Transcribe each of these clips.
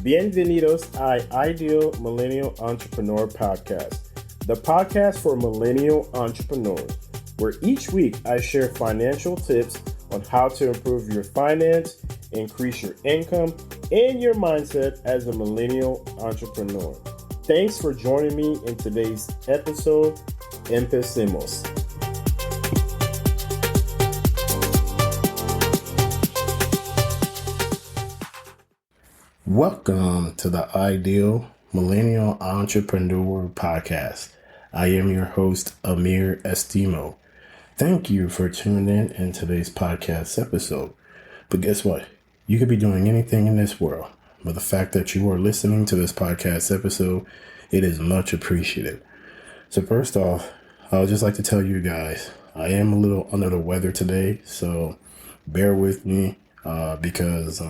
Bienvenidos a Ideal Millennial Entrepreneur Podcast, the podcast for millennial entrepreneurs, where each week I share financial tips on how to improve your finance, increase your income, and your mindset as a millennial entrepreneur. Thanks for joining me in today's episode. Empecemos. Welcome to the Ideal Millennial Entrepreneur Podcast. I am your host, Amir Estimo. Thank you for tuning in today's podcast episode. But guess what? You could be doing anything in this world, but the fact that you are listening to this podcast episode, it is much appreciated. So first off, I would just like to tell you guys, I am a little under the weather today, so bear with me because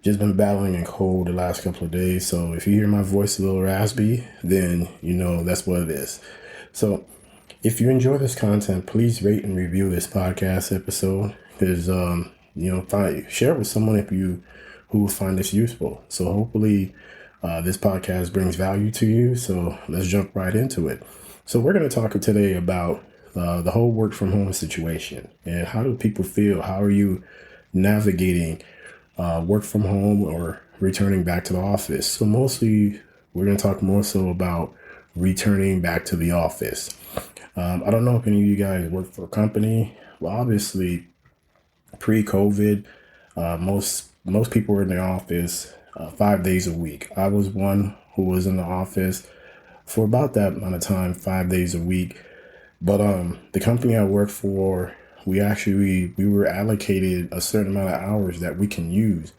just been battling in cold the last couple of days. So if you hear my voice a little raspy, then you know that's what it is. So if you enjoy this content, please rate and review this podcast episode. Because share it with someone who will find this useful. So hopefully this podcast brings value to you. So let's jump right into it. So we're going to talk today about the whole work from home situation and how do people feel? How are you navigating work from home or returning back to the office? So mostly we're going to talk more so about returning back to the office. I don't know if any of you guys work for a company. Well, obviously pre-COVID, most people were in the office 5 days a week. I was one who was in the office for about that amount of time, 5 days a week. But the company I worked for, we were allocated a certain amount of hours that we can use.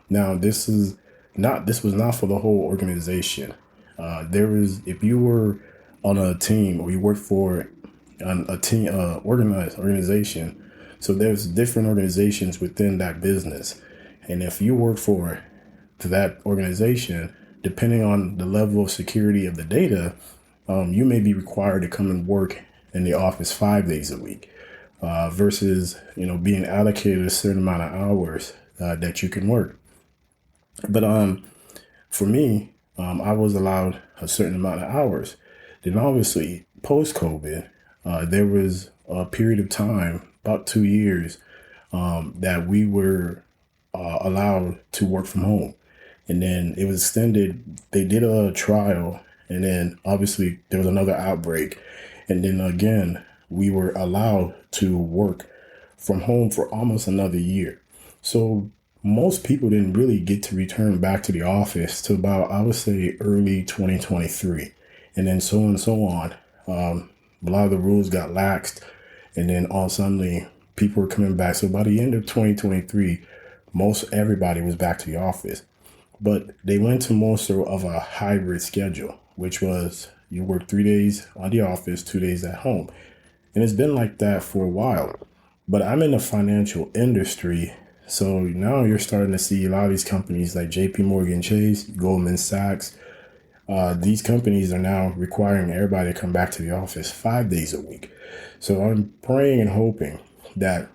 Now, this was not for the whole organization. If you were on a team or you work for a team, organized organization, so there's different organizations within that business. And if you work for that organization, depending on the level of security of the data, you may be required to come and work in the office 5 days a week. Versus, being allocated a certain amount of hours that you can work. But for me, I was allowed a certain amount of hours. Then obviously, post-COVID, there was a period of time, about 2 years, that we were allowed to work from home. And then it was extended. They did a trial, and then obviously there was another outbreak. And then again, we were allowed to work from home for almost another year. So most people didn't really get to return back to the office till about, I would say, early 2023. And then so on and so on. A lot of the rules got laxed. And then all suddenly people were coming back. So by the end of 2023, most everybody was back to the office. But they went to more so of a hybrid schedule, which was you work 3 days at the office, 2 days at home. And it's been like that for a while. But I'm in the financial industry. So now you're starting to see a lot of these companies like JP Morgan Chase, Goldman Sachs. These companies are now requiring everybody to come back to the office 5 days a week. So I'm praying and hoping that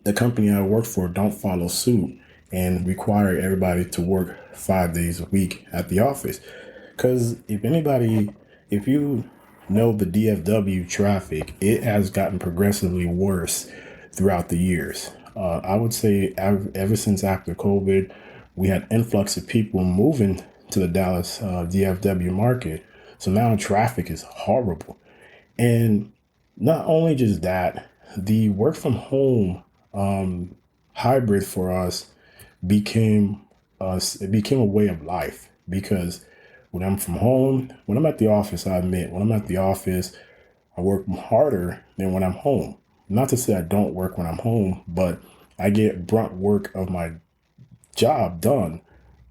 the company I work for don't follow suit and require everybody to work 5 days a week at the office. Because if you know the DFW traffic, it has gotten progressively worse throughout the years. I would say ever since after COVID, we had influx of people moving to the Dallas DFW market. So now traffic is horrible. And not only just that, the work from home hybrid for us became a way of life, because when I'm from home, when I'm at the office, I admit, when I'm at the office, I work harder than when I'm home. Not to say I don't work when I'm home, but I get brunt work of my job done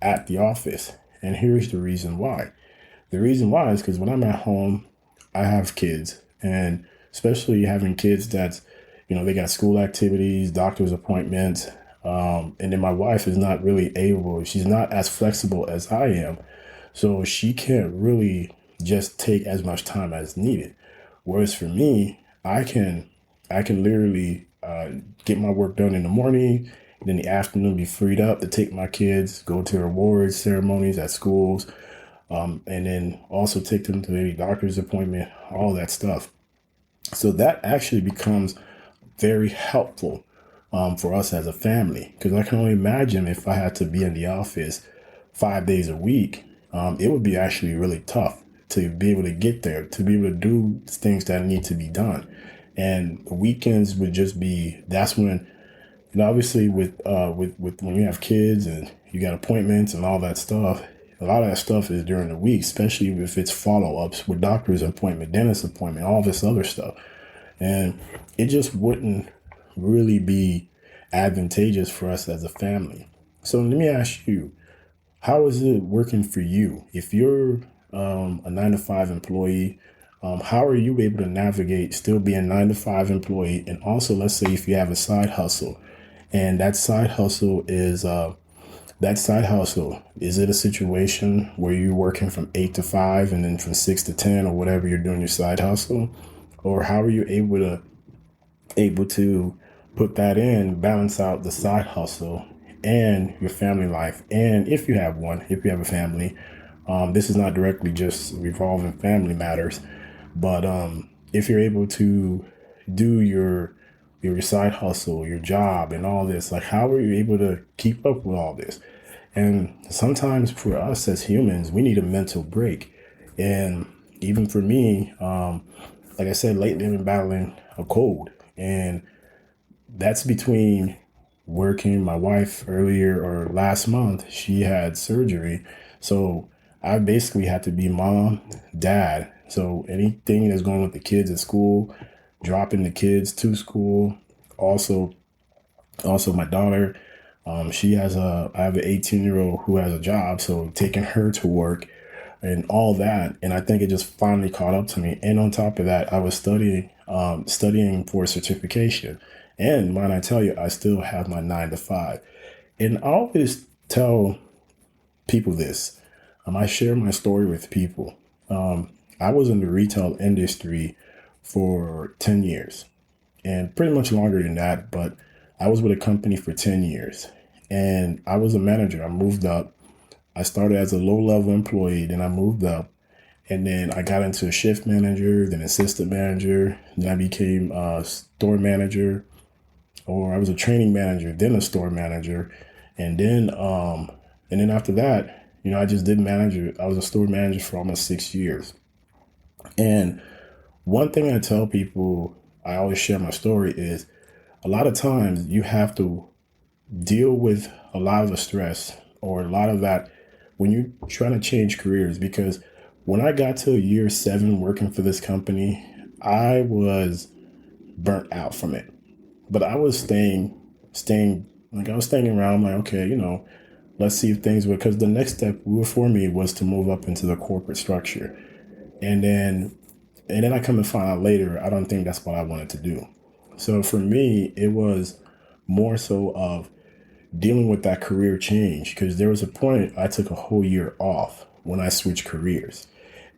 at the office. And here's the reason why. The reason why is because when I'm at home, I have kids. And especially having kids that's, they got school activities, doctor's appointments. And then my wife is not really able, she's not as flexible as I am. So she can't really just take as much time as needed. Whereas for me, I can literally get my work done in the morning Then the afternoon be freed up to take my kids, go to awards ceremonies at schools, and then also take them to any doctor's appointment, all that stuff. So that actually becomes very helpful for us as a family. Because I can only imagine if I had to be in the office 5 days a week, it would be actually really tough to be able to get there, to be able to do things that need to be done. And weekends would just be, that's when, obviously with when you have kids and you got appointments and all that stuff, a lot of that stuff is during the week, especially if it's follow-ups with doctor's appointment, dentist appointment, all this other stuff. And it just wouldn't really be advantageous for us as a family. So let me ask you, how is it working for you? If you're a 9 to 5 employee, how are you able to navigate still being a 9 to 5 employee? And also, let's say if you have a side hustle, and that side hustle is it a situation where you're working from 8 to 5 and then from 6 to 10 or whatever you're doing your side hustle? Or how are you able to put that in, balance out the side hustle and your family life? And if you have a family, this is not directly just revolving family matters, but if you're able to do your side hustle, your job and all this, like how are you able to keep up with all this? And sometimes for us as humans, we need a mental break. And even for me, like I said, lately I've been battling a cold, and that's between working. My wife earlier or last month, she had surgery. So I basically had to be mom, dad. So anything that's going with the kids at school, dropping the kids to school, also my daughter, I have an 18-year-old who has a job. So taking her to work and all that. And I think it just finally caught up to me. And on top of that, I was studying for a certification. And when I tell you, I still have my 9 to 5. And I always tell people this. I share my story with people. I was in the retail industry for 10 years and pretty much longer than that. But I was with a company for 10 years and I was a manager. I moved up. I started as a low-level employee, then I moved up, and then I got into a shift manager, then assistant manager, then I became a store manager, or I was a training manager, then a store manager, and then after that, I just did manager. I was a store manager for almost 6 years. And one thing I tell people, I always share my story, is a lot of times you have to deal with a lot of the stress or a lot of that when you're trying to change careers. Because when I got to year 7 working for this company, I was burnt out from it. But I was staying around like, okay, let's see if things would, because the next step for me was to move up into the corporate structure. And then I come to find out later, I don't think that's what I wanted to do. So for me, it was more so of dealing with that career change, because there was a point I took a whole year off when I switched careers.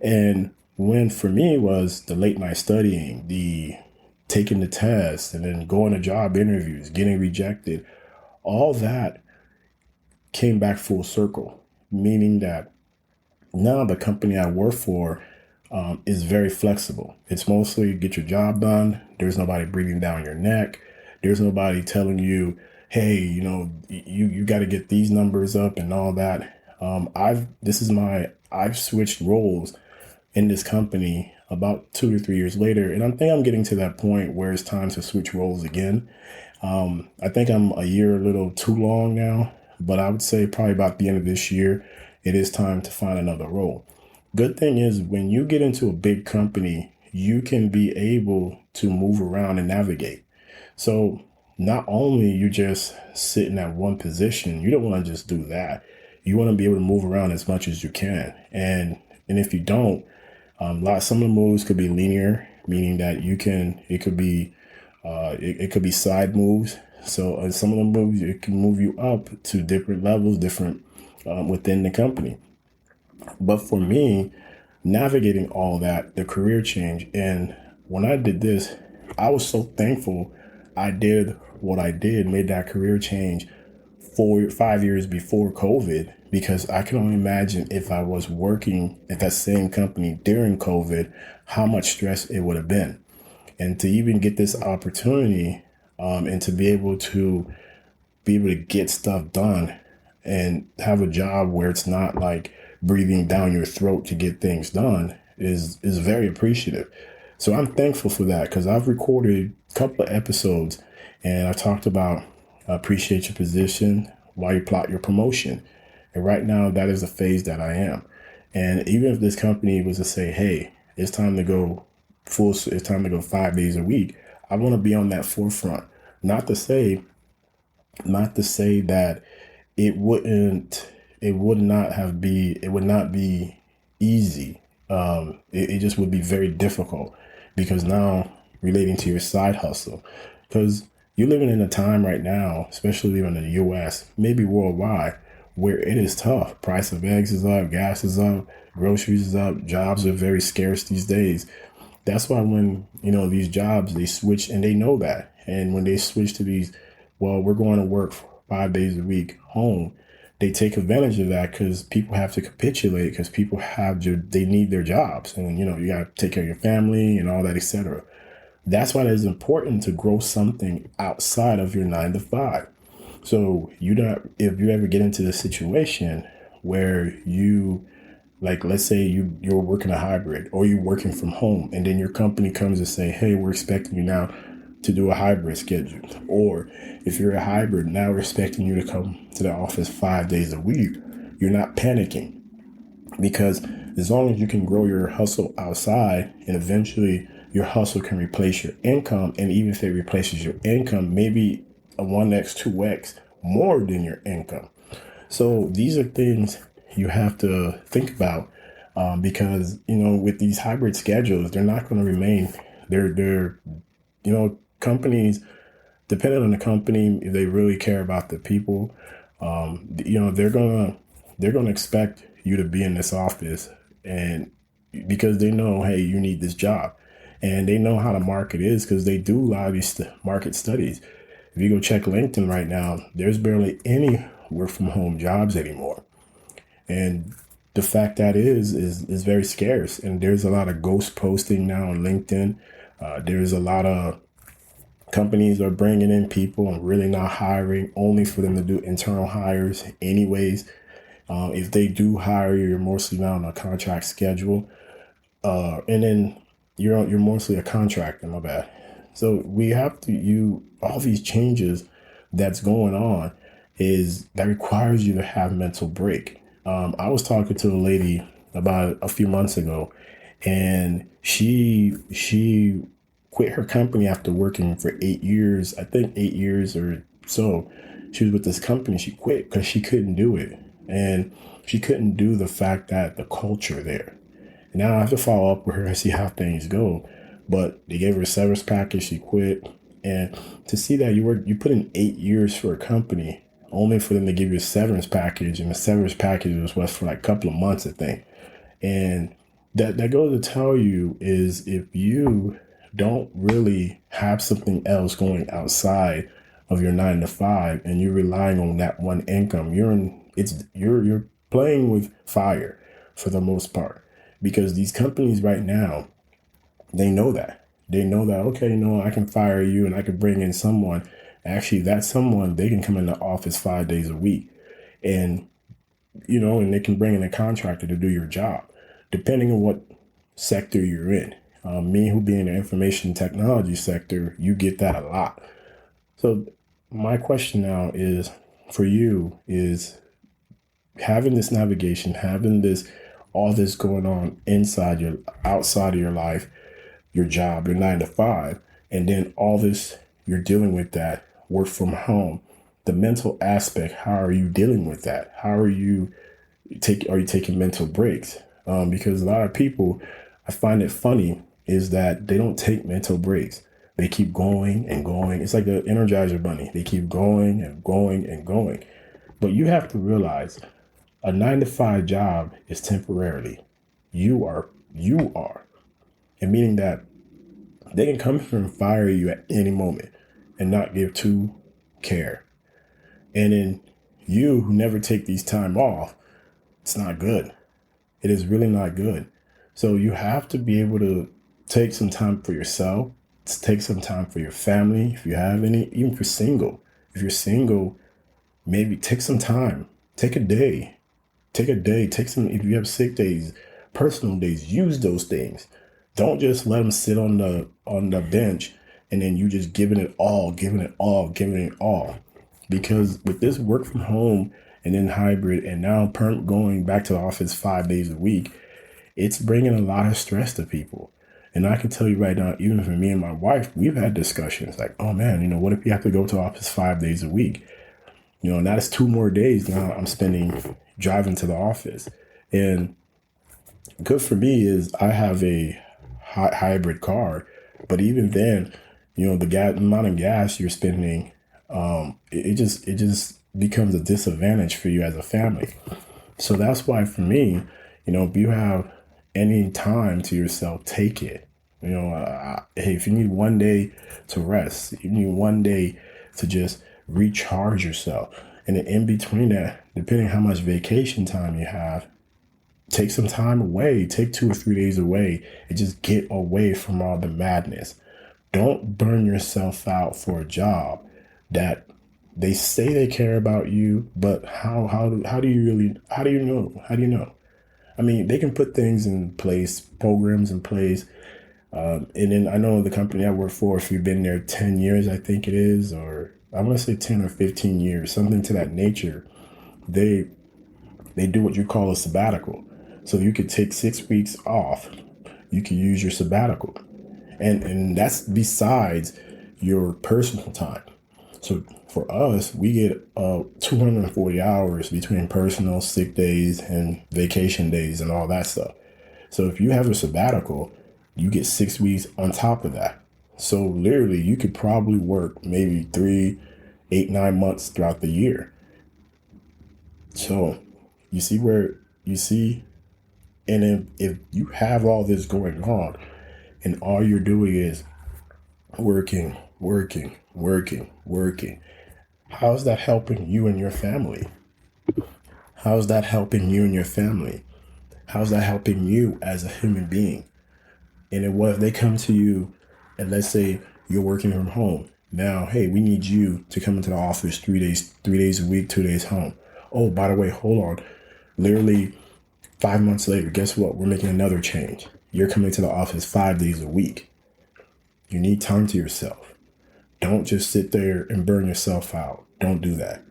And when for me was the late night studying, the taking the test, and then going to job interviews, getting rejected, all that came back full circle, meaning that now the company I work for is very flexible. It's mostly get your job done. There's nobody breathing down your neck. There's nobody telling you, hey, you got to get these numbers up and all that. I've switched roles in this company about 2 or 3 years later. And I think I'm getting to that point where it's time to switch roles again. I think I'm a year a little too long now, but I would say probably about the end of this year, it is time to find another role. Good thing is when you get into a big company, you can be able to move around and navigate. So not only you just sitting at one position, you don't want to just do that. You want to be able to move around as much as you can. And if you don't, some of the moves could be linear, meaning that it could be side moves. So some of the moves, it can move you up to different levels, different within the company. But for me, navigating all that, the career change, and when I did this, I was so thankful I did what I did, made that career change 5 years before COVID, because I can only imagine if I was working at that same company during COVID, how much stress it would have been. And to even get this opportunity, and to be able to get stuff done and have a job where it's not like breathing down your throat to get things done is very appreciative. So I'm thankful for that, because I've recorded a couple of episodes and I talked about appreciate your position while you plot your promotion. And right now that is the phase that I am. And even if this company was to say, hey, it's time to go it's time to go 5 days a week, I want to be on that forefront. Not to say that it wouldn't it would not be easy. It just would be very difficult, because now relating to your side hustle, because you're living in a time right now, especially in the US, maybe worldwide, where it is tough. Price of eggs is up, gas is up, groceries is up, jobs are very scarce these days. That's why when, these jobs, they switch, and they know that. And when they switch to these, well, we're going to work 5 days a week home, they take advantage of that, because people have to capitulate, because they need their jobs. And, you got to take care of your family and all that, etc. That's why it's important to grow something outside of your 9 to 5. So if you ever get into the situation where let's say you're working a hybrid, or you're working from home, and then your company comes and say, hey, we're expecting you now to do a hybrid schedule. Or if you're a hybrid, now we're expecting you to come to the office 5 days a week. You're not panicking, because as long as you can grow your hustle outside, and eventually your hustle can replace your income. And even if it replaces your income, maybe a 1x, 2x more than your income. So these are things you have to think about, because, with these hybrid schedules, they're not going to remain. They're companies, depending on the company, if they really care about the people, they're gonna expect you to be in this office, and because they know, hey, you need this job, and they know how the market is, because they do a lot of these market studies. If you go check LinkedIn right now, there's barely any work from home jobs anymore, and the fact that is very scarce. And there's a lot of ghost posting now on LinkedIn. There's a lot of companies are bringing in people and really not hiring, only for them to do internal hires anyways. If they do hire you, you're mostly now on a contract schedule. And then you're mostly a contractor, my bad. So we have all these changes that's going on that requires you to have mental break. I was talking to a lady about a few months ago, and she quit her company after working for 8 years. I think 8 years or so. She was with this company. She quit because she couldn't do it. And she couldn't do the fact that the culture there. And now I have to follow up with her and see how things go. But they gave her a severance package. She quit. And to see that you put in 8 years for a company, only for them to give you a severance package. And the severance package was for like a couple of months, I think. And that goes to tell you is, if you don't really have something else going outside of your 9 to 5, and you're relying on that one income, you're playing with fire for the most part, because these companies right now, they know that, okay, I can fire you and I can bring in someone. Actually, that someone, they can come in the office 5 days a week, and and they can bring in a contractor to do your job, depending on what sector you're in. Me, who being in the information technology sector, you get that a lot. So my question now is for you is, having this navigation, having all this going on outside of your life, your job, your 9 to 5, and then all this, you're dealing with that work from home, the mental aspect. How are you dealing with that? How are you taking mental breaks? Because a lot of people, I find it funny, is that they don't take mental breaks. They keep going and going. It's like the Energizer Bunny. They keep going and going and going. But you have to realize, a 9 to 5 job is temporarily. You are. And meaning that they can come here and fire you at any moment and not give care. And then You who never take these time off, it's not good. It is really not good. So you have to be able to take some time for yourself, take some time for your family. If you have any, even if you're single, maybe take some time, take a day, take some, if you have sick days, personal days, use those things. Don't just let them sit on the bench and then you just giving it all. Because with this work from home and then hybrid and now going back to the office 5 days a week, it's bringing a lot of stress to people. And I can tell you right now, even for me and my wife, we've had discussions like, oh man, what if you have to go to office 5 days a week? And that is 2 more days now I'm spending driving to the office. And good for me is I have a hybrid car, but even then, the amount of gas you're spending, it just becomes a disadvantage for you as a family. So that's why for me, if you have any time to yourself, take it. Hey, if you need one day to rest, you need one day to just recharge yourself. And then in between that, depending how much vacation time you have, take some time away, take 2 or 3 days away and just get away from all the madness. Don't burn yourself out for a job that they say they care about you, but how do you really, how do you know? How do you know? I mean, they can put things in place, programs in place. And then I know the company I work for, if you've been there 10 years, I think it is, or I want to say 10 or 15 years, something to that nature, they do what you call a sabbatical. So you could take 6 weeks off. You can use your sabbatical. And that's besides your personal time. So for us, we get 240 hours between personal, sick days, and vacation days and all that stuff. So if you have a sabbatical, you get 6 weeks on top of that. So literally, you could probably work maybe 3, 8, 9 months throughout the year. So you see, and if you have all this going on and all you're doing is working, working, working, working, how's that helping you and your family? How's that helping you and your family? How's that helping you as a human being? And then what if they come to you and let's say you're working from home. Now, hey, we need you to come into the office 3 days a week, 2 days home. Oh, by the way, hold on. Literally 5 months later, guess what? We're making another change. You're coming to the office 5 days a week. You need time to yourself. Don't just sit there and burn yourself out. Don't do that.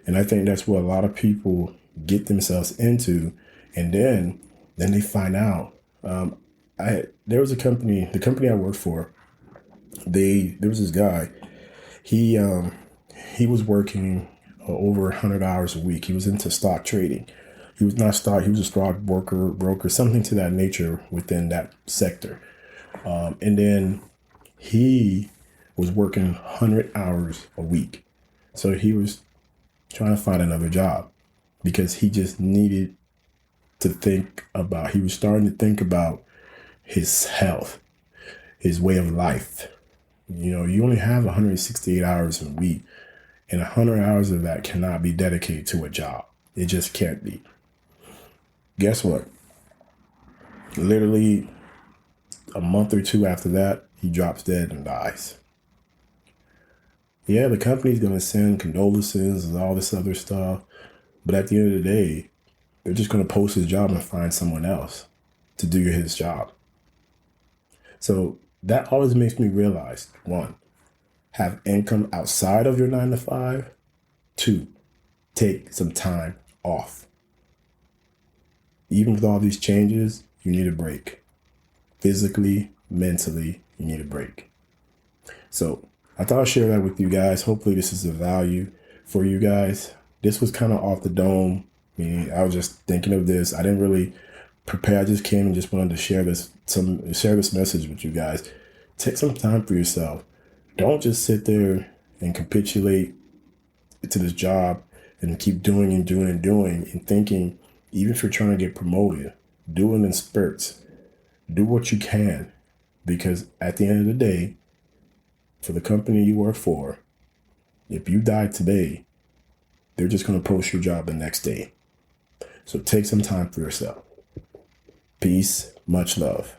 And I think that's what a lot of people get themselves into. And then they find out. There was a company, the company I worked for, there was this guy. He was working over 100 hours a week. He was into stock trading. He was not stock. He was a stock broker, something to that nature within that sector. And then he was working 100 hours a week. So he was trying to find another job because he just needed to he was starting to think about his health, his way of life. You only have 168 hours a week, and 100 hours of that cannot be dedicated to a job. It just can't be. Guess what? Literally a month or two after that, he drops dead and dies. Yeah, the company's going to send condolences and all this other stuff. But at the end of the day, they're just going to post his job and find someone else to do his job. So that always makes me realize, 1, have income outside of your 9 to 5. 2, take some time off. Even with all these changes, you need a break. Physically, mentally, you need a break. So I thought I'd share that with you guys. Hopefully this is of value for you guys. This was kind of off the dome. I was just thinking of this. I didn't really prepare. I just came and just wanted to share this message with you guys. Take some time for yourself. Don't just sit there and capitulate to this job and keep doing and doing and doing and thinking, even if you're trying to get promoted, do it in spurts. Do what you can, because at the end of the day, for the company you work for, if you die today, They're just going to post your job the next day. So take some time for yourself. Peace. Much love.